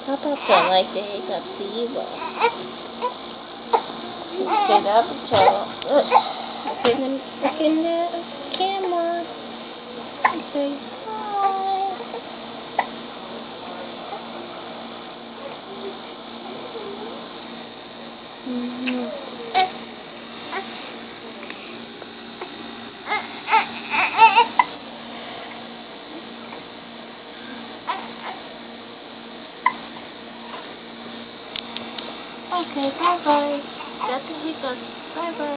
Papa don't like the hiccups either. Sit up, so look in the camera. Say hi. Okay, bye bye. Got the hiccups. Bye bye.